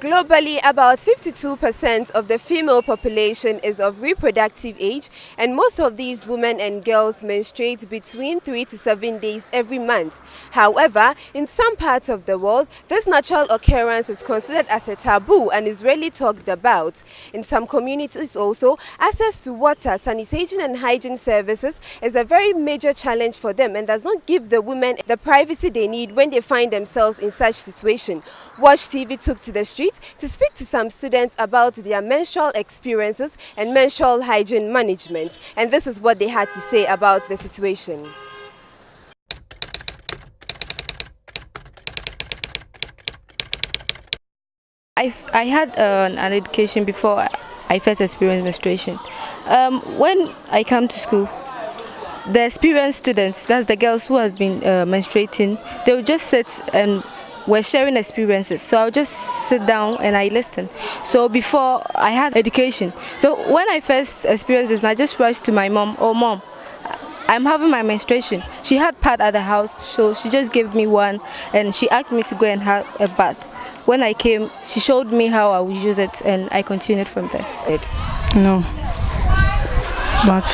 Globally, about 52% of the female population is of reproductive age, and most of these women and girls menstruate between 3 to 7 days every month. However, in some parts of the world, this natural occurrence is considered as a taboo and is rarely talked about. In some communities also, access to water, sanitation and hygiene services is a very major challenge for them and does not give the women the privacy they need when they find themselves in such situation. Watch TV took to the streets to speak to some students about their menstrual experiences and menstrual hygiene management. And this is what they had to say about the situation. I had an education before I first experienced menstruation. When I come to school, the experienced students, that's the girls who have been menstruating, they will just sit and were sharing experiences. So I'll just sit down and I listen. So before I had education. So when I first experienced this, I just rushed to my mom. Oh mom, I'm having my menstruation. She had pad at the house, so she just gave me one and she asked me to go and have a bath. When I came, she showed me how I would use it and I continued from there. No. But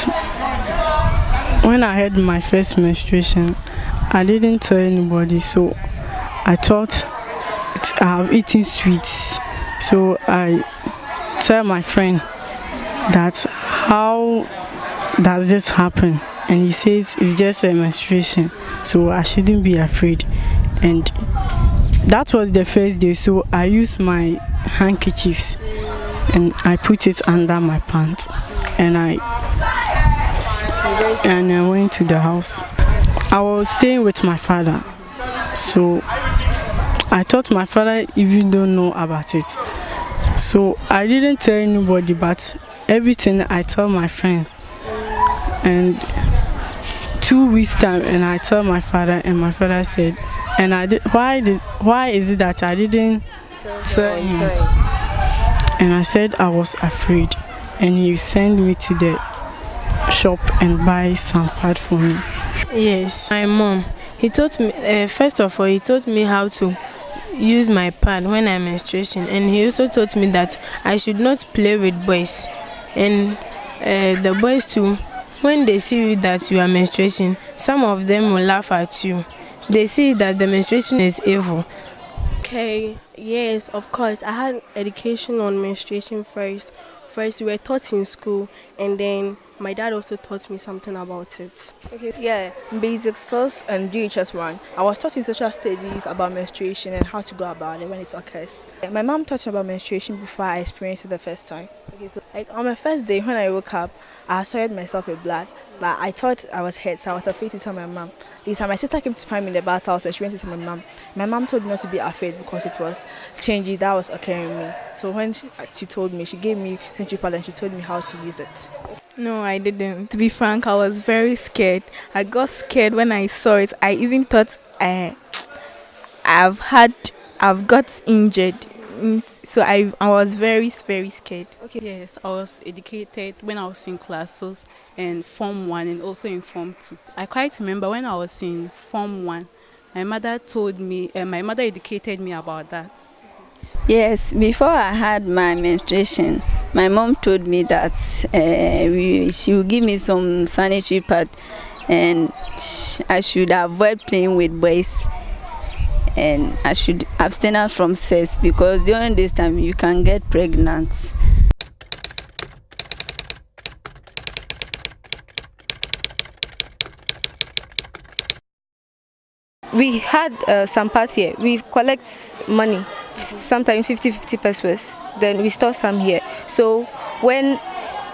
when I had my first menstruation, I didn't tell anybody, so I thought I have eaten sweets. So I tell my friend that how does this happen? And he says it's just a menstruation, so I shouldn't be afraid. And that was the first day, so I used my handkerchiefs and I put it under my pants and I went to the house. I was staying with my father, so I thought my father even don't know about it. So I didn't tell anybody, but everything I tell my friends. And 2 weeks time, and I tell my father, and my father said, and why is it that I didn't tell him? And I said I was afraid, and he sent me to the shop and buy some pad for me. Yes, my mom. He taught me. First of all, he taught me how to use my pad when I'm menstruation, and he also taught me that I should not play with boys. And the boys too, when they see that you are menstruating, some of them will laugh at you. They see that the menstruation is evil. Okay, yes, of course. I had education on menstruation first. First, we were taught in school, and then my dad also taught me something about it. Okay, yeah, basic source and GHS1. I was taught in social studies about menstruation and how to go about it when it occurs. My mom taught me about menstruation before I experienced it the first time. Okay, so like on my first day when I woke up, I soiled myself with blood, but I thought I was hurt, so I was afraid to tell my mom. This time my sister came to find me in the bathhouse and she went to tell my mom. My mom told me not to be afraid because it was changing that was occurring in me. So when she told me, she gave me century pad and she told me how to use it. No, I didn't. To be frank, I was very scared. I got scared when I saw it. I even thought I've got injured. So I was very, very scared. Okay. Yes, I was educated when I was in classes and Form 1 and also in Form 2. I quite remember when I was in Form 1, my mother educated me about that. Yes, before I had my menstruation, my mom told me that she would give me some sanitary pad and I should avoid playing with boys and I should abstain from sex because during this time you can get pregnant. We had some parts here. We collect money, sometimes 50 pesos. Then we store some here. So when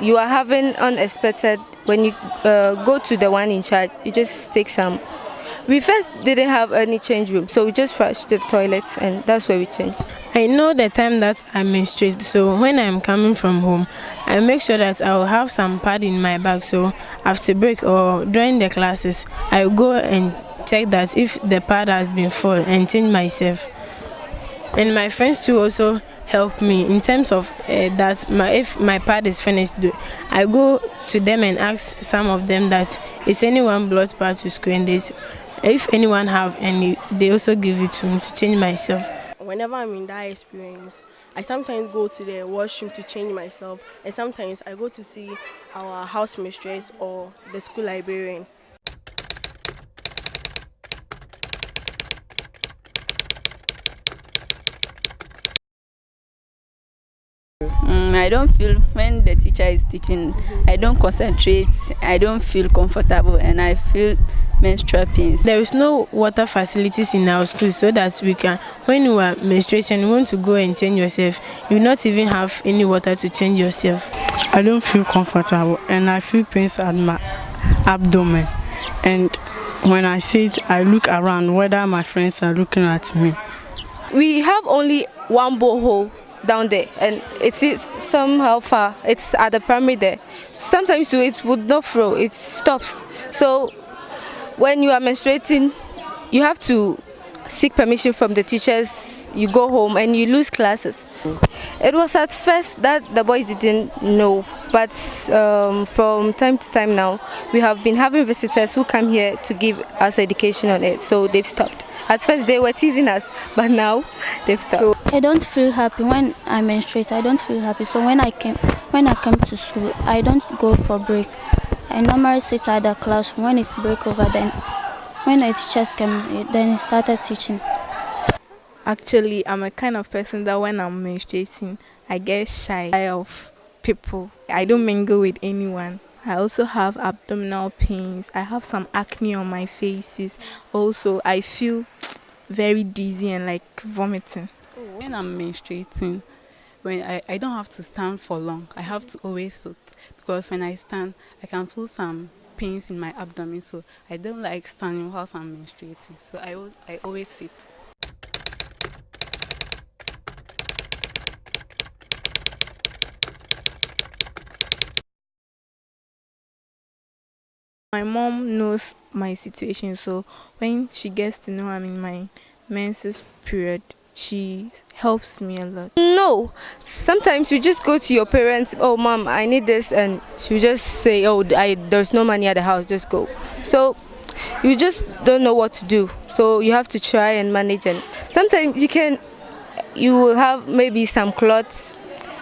you are having unexpected, when you go to the one in charge, you just take some. We first didn't have any change room, so we just rushed to the toilet and that's where we change. I know the time that I menstruate, so when I'm coming from home, I make sure that I will have some pad in my bag. So after break or during the classes, I go and check that if the pad has been full and change myself. And my friends too also help me in terms of that if my pad is finished, I go to them and ask some of them that is anyone brought pad to school, and if anyone have any, they also give it to me to change myself. Whenever I'm in that experience, I sometimes go to the washroom to change myself, and sometimes I go to see our house mistress or the school librarian. I don't feel when the teacher is teaching, I don't concentrate, I don't feel comfortable, and I feel menstrual pains. There is no water facilities in our school so that we can, when you are menstruating, you want to go and change yourself, you not even have any water to change yourself. I don't feel comfortable and I feel pains at my abdomen. And when I sit, I look around whether my friends are looking at me. We have only one borehole down there and it is somehow far. It's at the primary there. Sometimes too it would not flow, it stops. So when you are menstruating, you have to seek permission from the teachers. You go home and you lose classes. It was at first that the boys didn't know, but from time to time now we have been having visitors who come here to give us education on it, so they've stopped. At first they were teasing us, but now they've stopped. I don't feel happy when I menstruate. I don't feel happy. So when I come to school, I don't go for break. I normally sit at the classroom. When it's break over, then when the teachers come, then I started teaching. Actually, I'm a kind of person that when I'm menstruating, I get shy of people. I don't mingle with anyone. I also have abdominal pains. I have some acne on my faces. Also, I feel very dizzy and like vomiting. When I'm menstruating, when I don't have to stand for long, I have to always sit, because when I stand, I can feel some pains in my abdomen, so I don't like standing whilst I'm menstruating, so I always sit. My mom knows my situation, so when she gets to know I'm in my menses period, she helps me a lot. No, sometimes you just go to your parents, oh mom, I need this, and she'll just say, oh, there's no money at the house, just go. So you just don't know what to do, so you have to try and manage. And sometimes you will have maybe some clothes,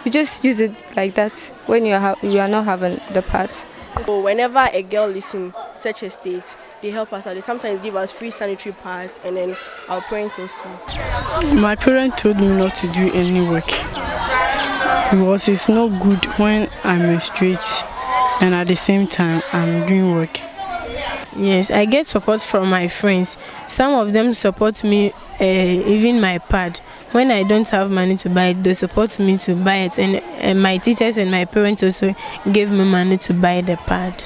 you just use it like that when you are not having the pads. So whenever a girl is in such a state, they help us out. They sometimes give us free sanitary pads, and then our parents also. My parents told me not to do any work because it's not good when I menstruate and at the same time I'm doing work. Yes, I get support from my friends. Some of them support me, even my pad. When I don't have money to buy it, they support me to buy it. And my teachers and my parents also gave me money to buy the pad.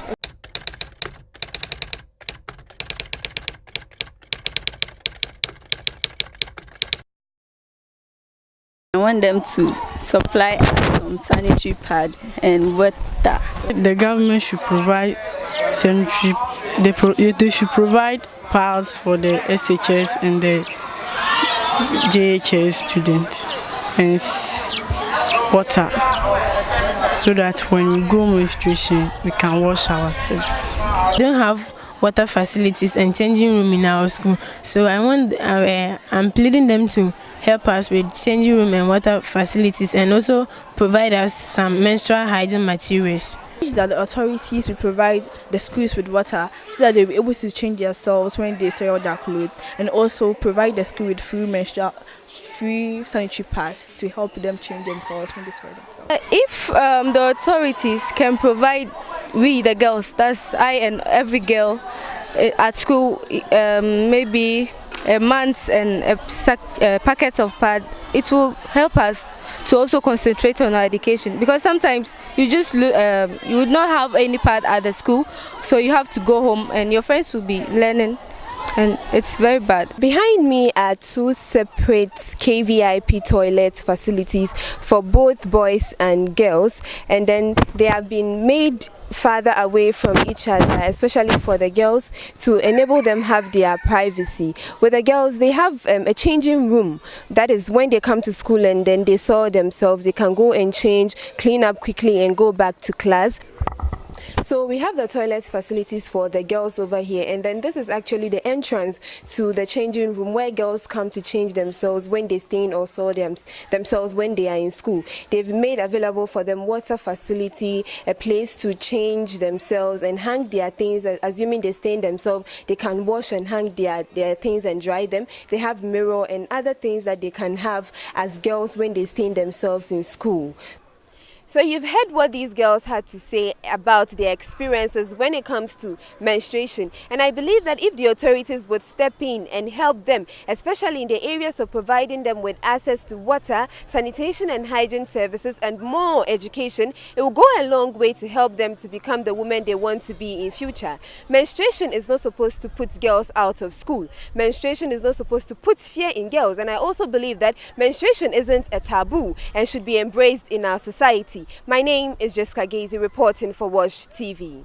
I want them to supply us some sanitary pad and water. The government should provide sanitary. They should provide pads for the SHS and the JHS students and water, so that when we go menstruation we can wash ourselves. We don't have water facilities and changing room in our school, so I'm pleading them to help us with changing room and water facilities, and also provide us some menstrual hygiene materials. That the authorities will provide the schools with water so that they'll be able to change themselves when they soil their clothes, and also provide the school with free sanitary pads to help them change themselves when they soil themselves. If the authorities can provide we the girls, that's I and every girl at school, maybe a month and a packet of pad, it will help us to also concentrate on our education, because sometimes you just you would not have any pad at the school, so you have to go home and your friends will be learning, and it's very bad. Behind me are two separate KVIP toilet facilities for both boys and girls, and then they have been made farther away from each other, especially for the girls, to enable them have their privacy. With the girls, they have a changing room. That is when they come to school and then they soil themselves, they can go and change, clean up quickly and go back to class. So we have the toilet facilities for the girls over here, and then this is actually the entrance to the changing room where girls come to change themselves when they stay in or soil themselves when they are in school. They've made available for them water facility, a place to change themselves and hang their things. Assuming they stain themselves, they can wash and hang their things and dry them. They have mirror and other things that they can have as girls when they stain themselves in school. So you've heard what these girls had to say about their experiences when it comes to menstruation. And I believe that if the authorities would step in and help them, especially in the areas of providing them with access to water, sanitation and hygiene services and more education, it will go a long way to help them to become the women they want to be in future. Menstruation is not supposed to put girls out of school. Menstruation is not supposed to put fear in girls. And I also believe that menstruation isn't a taboo and should be embraced in our society. My name is Jessica Gazy, reporting for Wash TV.